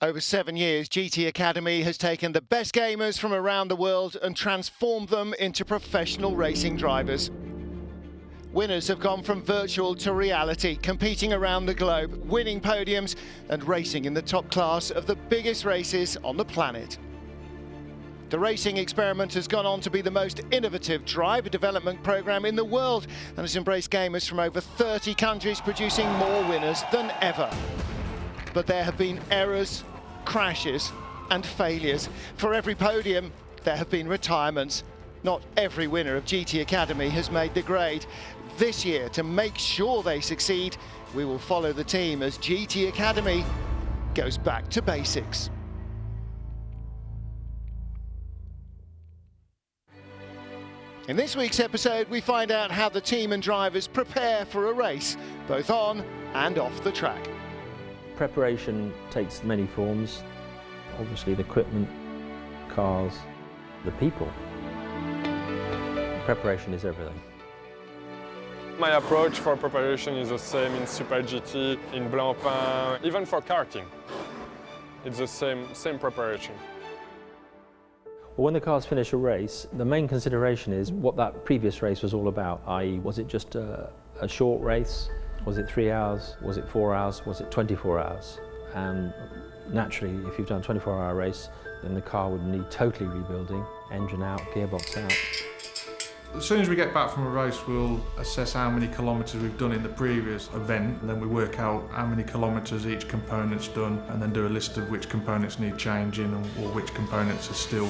Over 7 years, GT Academy has taken the best gamers from around the world and transformed them into professional racing drivers. Winners have gone from virtual to reality, competing around the globe, winning podiums and racing in the top class of the biggest races on the planet. The racing experiment has gone on to be the most innovative driver development program in the world and has embraced gamers from over 30 countries, producing more winners than ever. But there have been errors, crashes and failures. For every podium, there have been retirements. Not every winner of GT Academy has made the grade. This year, to make sure they succeed, we will follow the team as GT Academy goes back to basics. In this week's episode, we find out how the team and drivers prepare for a race, both on and off the track. Preparation takes many forms. Obviously the equipment, cars, the people. Preparation is everything. My approach for preparation is the same in Super GT, in Blancpain, even for karting. It's the same preparation. Well, when the cars finish a race, the main consideration is what that previous race was all about, i.e. was it just a short race? Was it 3 hours? Was it 4 hours? Was it 24 hours? And naturally, if you've done a 24-hour race, then the car would need totally rebuilding, engine out, gearbox out. As soon as we get back from a race, we'll assess how many kilometres we've done in the previous event, and then we work out how many kilometres each component's done, and then do a list of which components need changing or which components are still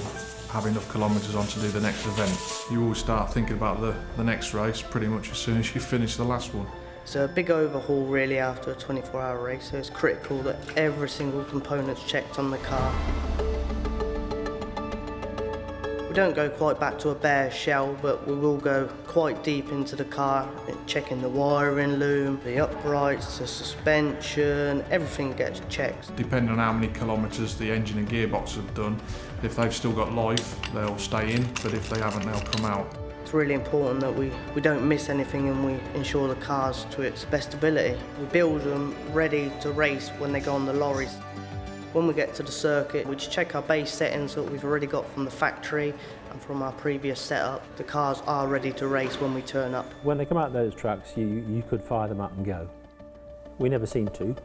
have enough kilometres on to do the next event. You always start thinking about the next race pretty much as soon as you finish the last one. It's a big overhaul really after a 24-hour race, so it's critical that every single component's checked on the car. We don't go quite back to a bare shell, but we will go quite deep into the car, checking the wiring loom, the uprights, the suspension, everything gets checked. Depending on how many kilometres the engine and gearbox have done, if they've still got life, they'll stay in, but if they haven't, they'll come out. It's really important that we don't miss anything and we ensure the car's to its best ability. We build them ready to race when they go on the lorries. When we get to the circuit, we just check our base settings that we've already got from the factory and from our previous setup. The cars are ready to race when we turn up. When they come out of those trucks, you could fire them up and go. We never seem to.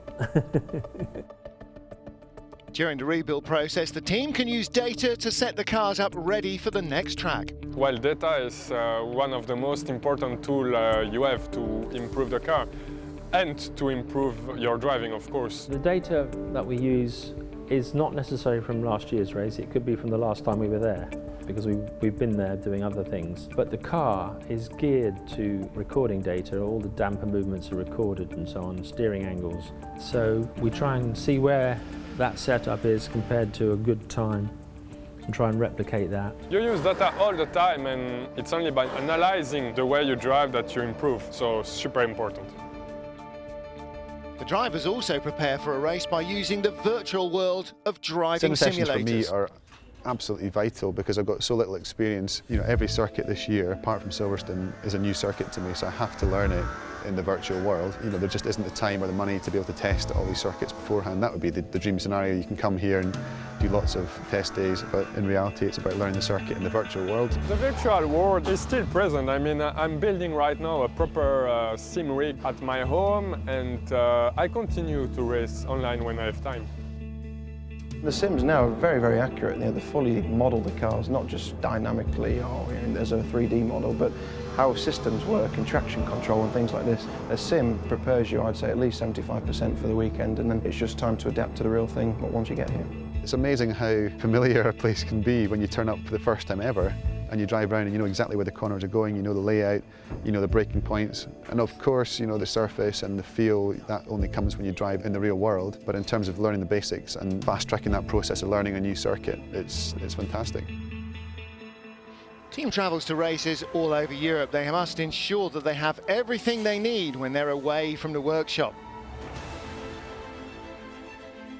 During the rebuild process, the team can use data to set the cars up ready for the next track. Well, data is one of the most important tools you have to improve the car and to improve your driving, of course. The data that we use is not necessarily from last year's race. It could be from the last time we were there, because we've been there doing other things. But the car is geared to recording data. All the damper movements are recorded and so on, steering angles. So we try and see where that setup is compared to a good time and try and replicate that. You use data all the time, and it's only by analyzing the way you drive that you improve, so super important. The drivers also prepare for a race by using the virtual world of driving simulators. For me are absolutely vital because I've got so little experience. You know, every circuit this year, apart from Silverstone, is a new circuit to me, so I have to learn it in the virtual world. You know, there just isn't the time or the money to be able to test all these circuits beforehand. That would be the dream scenario. You can come here and do lots of test days, but in reality it's about learning the circuit in the virtual world. The virtual world is still present. I mean, I'm building right now a proper sim rig at my home, and I continue to race online when I have time. The sims now are very, very accurate. They fully model the cars, not just dynamically, there's a 3D model, but how systems work and traction control and things like this. A sim prepares you, I'd say, at least 75% for the weekend, and then it's just time to adapt to the real thing once you get here. It's amazing how familiar a place can be when you turn up for the first time ever and you drive around and you know exactly where the corners are going, you know the layout, you know the braking points, and of course you know the surface and the feel. That only comes when you drive in the real world, but in terms of learning the basics and fast-tracking that process of learning a new circuit, it's fantastic. Team travels to races all over Europe. They must ensure that they have everything they need when they're away from the workshop.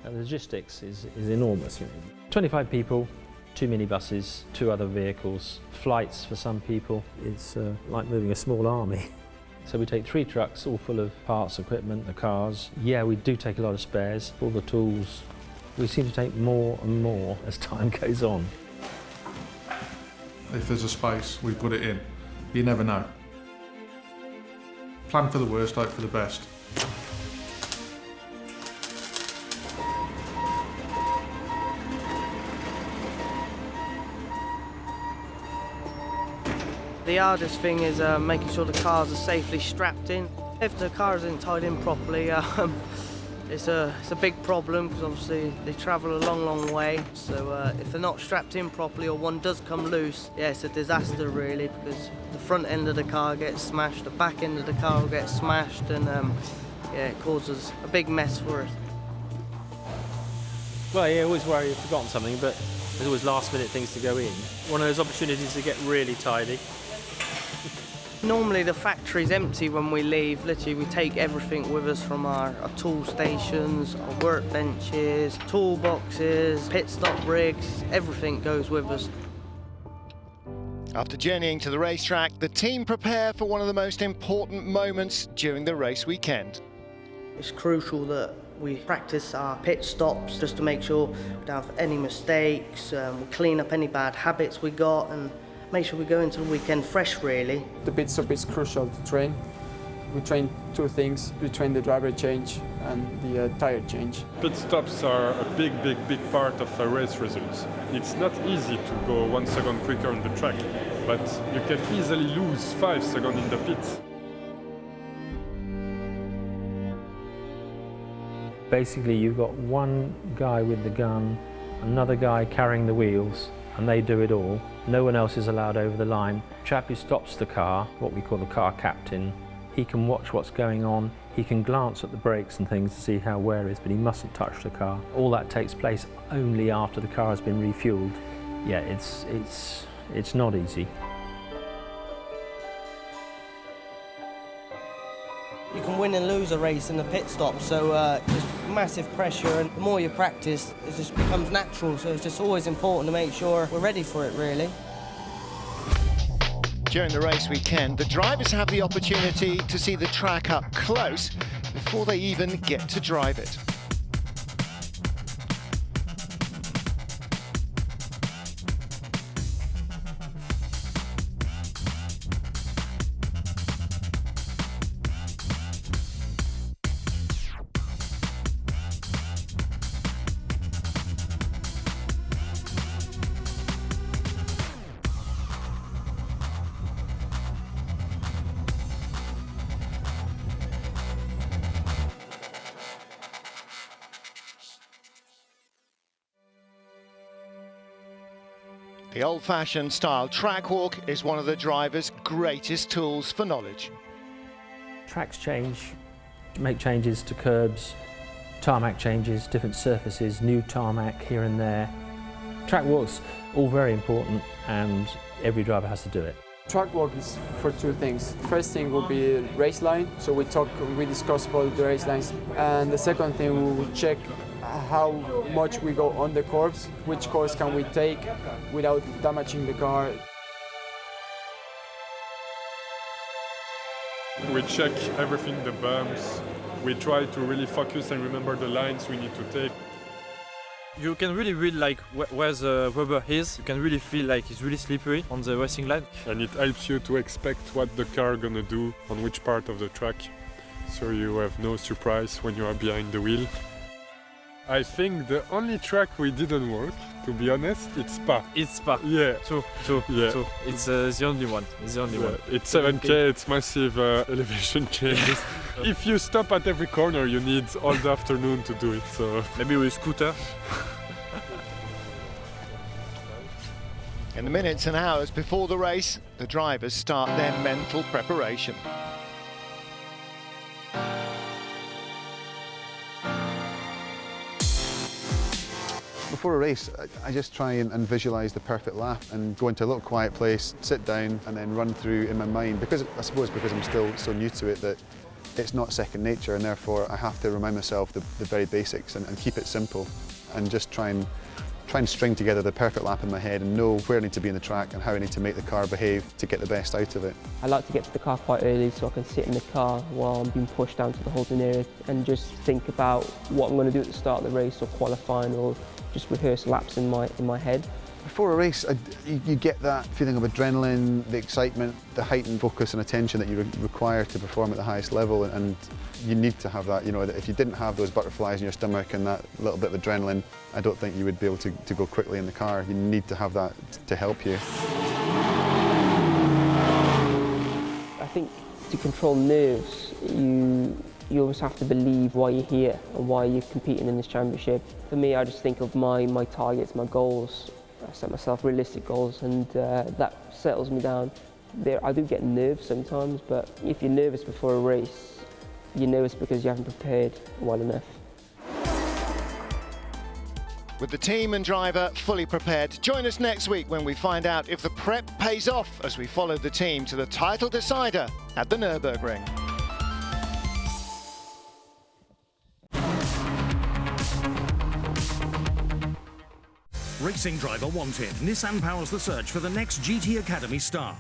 The logistics is enormous. 25 people, 2 minibuses, 2 other vehicles, flights for some people. It's like moving a small army. So we take 3 trucks all full of parts, equipment, the cars. Yeah, we do take a lot of spares, all the tools, We seem to take more and more as time goes on. If there's a space, we put it in. You never know. Plan for the worst, hope for the best. The hardest thing is making sure the cars are safely strapped in. If the car isn't tied in properly, it's a big problem because obviously they travel a long way. So if they're not strapped in properly or one does come loose, yeah, it's a disaster really, because the front end of the car gets smashed, the back end of the car will get smashed, and yeah, it causes a big mess for us. Well, you always worry you've forgotten something, but there's always last-minute things to go in. One of those opportunities to get really tidy. Normally the factory's empty when we leave. Literally we take everything with us from our tool stations, our workbenches, toolboxes, pit stop rigs, everything goes with us. After journeying to the racetrack, the team prepare for one of the most important moments during the race weekend. It's crucial that we practice our pit stops just to make sure we don't have any mistakes, we clean up any bad habits we got, and make sure we go into the weekend fresh really. The pit stop is crucial to train. We train two things. We train the driver change and the tire change. Pit stops are a big part of a race results. It's not easy to go 1 second quicker on the track, but you can easily lose 5 seconds in the pits. Basically, you've got one guy with the gun, another guy carrying the wheels, and they do it all. No one else is allowed over the line. Chap who stops the car, what we call the car captain, he can watch what's going on, he can glance at the brakes and things to see how wear is, but he mustn't touch the car. All that takes place only after the car has been refueled. Yeah, it's not easy. You can win and lose a race in the pit stop, so just massive pressure, and the more you practice, it just becomes natural, so it's just always important to make sure we're ready for it, really. During the race weekend, the drivers have the opportunity to see the track up close before they even get to drive it. The old-fashioned style track walk is one of the driver's greatest tools for knowledge. Tracks change, make changes to curbs, tarmac changes, different surfaces, new tarmac here and there. Track walks, all very important, and every driver has to do it. Track walk is for two things. First thing will be race line, so we discuss about the race lines, and the second thing we will check how much we go on the curves, which course can we take without damaging the car. We check everything, the bumps. We try to really focus and remember the lines we need to take. You can really read like where the rubber is. You can really feel like it's really slippery on the racing line. And it helps you to expect what the car gonna do on which part of the track, so you have no surprise when you are behind the wheel. I think the only track we didn't work, to be honest, it's Spa. It's Spa. Yeah. Two. It's the only one. It's the only one. It's 7K, it's massive elevation changes. If you stop at every corner, you need all the afternoon to do it, so... Maybe with scooter. In the minutes and hours before the race, the drivers start their mental preparation. Before a race, I just try and visualise the perfect lap and go into a little quiet place, sit down and then run through in my mind, because I suppose because I'm still so new to it that it's not second nature, and therefore I have to remind myself the very basics and keep it simple and just try and try and string together the perfect lap in my head and know where I need to be in the track and how I need to make the car behave to get the best out of it. I like to get to the car quite early so I can sit in the car while I'm being pushed down to the holding area and just think about what I'm going to do at the start of the race or qualifying, or just rehearse laps in my head. Before a race, you get that feeling of adrenaline, the excitement, the heightened focus and attention that you require to perform at the highest level, and you need to have that. You know, if you didn't have those butterflies in your stomach and that little bit of adrenaline, I don't think you would be able to go quickly in the car. You need to have that to help you. I think to control nerves, you always have to believe why you're here and why you're competing in this championship. For me, I just think of my targets, my goals. I set myself realistic goals, and that settles me down. I do get nerves sometimes, but if you're nervous before a race, you're nervous because you haven't prepared well enough. With the team and driver fully prepared, join us next week when we find out if the prep pays off as we follow the team to the title decider at the Nürburgring. Racing driver wanted. Nissan powers the search for the next GT Academy star.